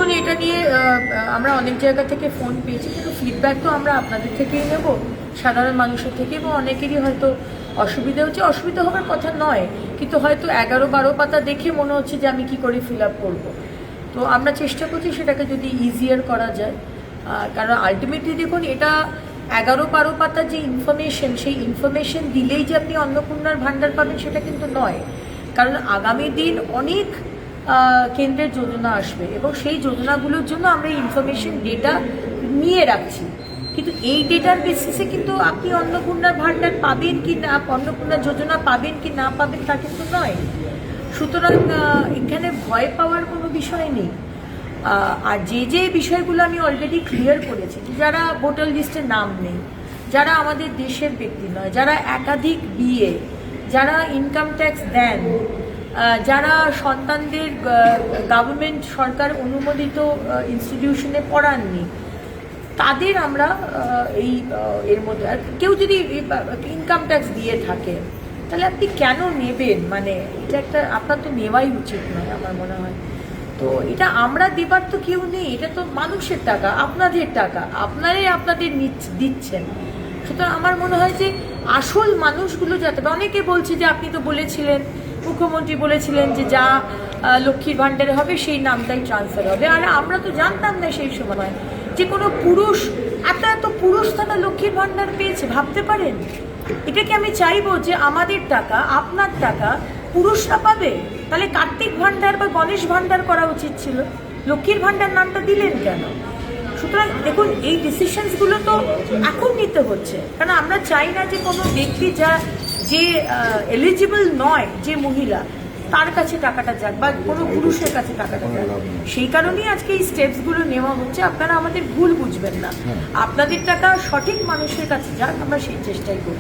দেখুন, এটা নিয়ে আমরা অনেক জায়গা থেকে ফোন পেয়েছি, কিন্তু ফিডব্যাক তো আমরা আপনাদের থেকেই নেব, সাধারণ মানুষের থেকে। এবং অনেকেরই হয়তো অসুবিধা হওয়ার কথা নয়, কিন্তু হয়তো 11-12 পাতা দেখে মনে হচ্ছে যে আমি কি করে ফিল আপ করবো। তো আমরা চেষ্টা করছি সেটাকে যদি ইজিয়ার করা যায়, কারণ আলটিমেটলি দেখুন, এটা 11-12 পাতা যে ইনফরমেশন, সেই ইনফরমেশন দিলেই যে আপনি অন্নপূর্ণার ভাণ্ডার পাবেন সেটা কিন্তু নয়। কারণ আগামী দিন অনেক কেন্দ্রের যোজনা আসবে এবং সেই যোজনাগুলোর জন্য আমরা ইনফরমেশন ডেটা নিয়ে রাখছি, কিন্তু এই ডেটার বেসিসে কিন্তু আপনি অন্নপূর্ণার ভাণ্ডার পাবেন কি না, অন্নপূর্ণা যোজনা পাবেন কি না পাবেন তা কিন্তু নয়। সুতরাং এখানে ভয় পাওয়ার কোনো বিষয় নেই। আর যে বিষয়গুলো আমি অলরেডি ক্লিয়ার করেছি, যারা ভোটার লিস্টে নাম নেই, যারা আমাদের দেশের ব্যক্তি নয়, যারা একাধিক বিয়ে, যারা ইনকাম ট্যাক্স দেন, যারা সন্তানদের গভর্নমেন্ট সরকার অনুমোদিত ইনস্টিটিউশনে পড়াননি, তাদের আমরা এর মধ্যে, আর কেউ যদি ইনকাম ট্যাক্স দিয়ে থাকে তাহলে আপনি কেন নেবেন? মানে এটা একটা আপনার তো নেওয়াই উচিত নয় আমার মনে হয়। তো এটা আমরা দেবার তো কেউ নেই, এটা তো মানুষের টাকা, আপনাদের টাকা, আপনাদের দিচ্ছেন। সুতরাং আমার মনে হয় যে আসল মানুষগুলো যাতে, অনেকে বলছে যে আপনি তো বলেছিলেন, মুখ্যমন্ত্রী বলেছিলেন যে যা লক্ষ্মীর ভাণ্ডারে হবে সেই নামটাই ট্রান্সফার হবে। আর আমরা তো জানতাম না সেই সময় যে কোনো পুরুষ, এত পুরুষ তারা লক্ষ্মীর ভাণ্ডার পেয়েছে, ভাবতে পারেন? এটাকে আমি চাইবো যে আমাদের টাকা, আপনার টাকা পুরুষরা পাবে? তাহলে কার্তিক ভাণ্ডার বা গণেশ ভাণ্ডার করা উচিত ছিল, লক্ষ্মীর ভাণ্ডার নামটা দিলেন কেন? সুতরাং দেখুন, এই ডিসিশনসগুলো তো এখন নিতে হচ্ছে, কারণ আমরা চাই না যে কোনো ব্যক্তি যে এলিজিবল নয়, যে মহিলা, তার কাছে টাকাটা যাক বা কোনো পুরুষের কাছে টাকাটা যাক। সেই কারণেই আজকে এই স্টেপসগুলো নেওয়া হচ্ছে। আপনারা আমাদের ভুল বুঝবেন না, আপনাদের টাকা সঠিক মানুষের কাছে যাক, আমরা সেই চেষ্টাই করছি।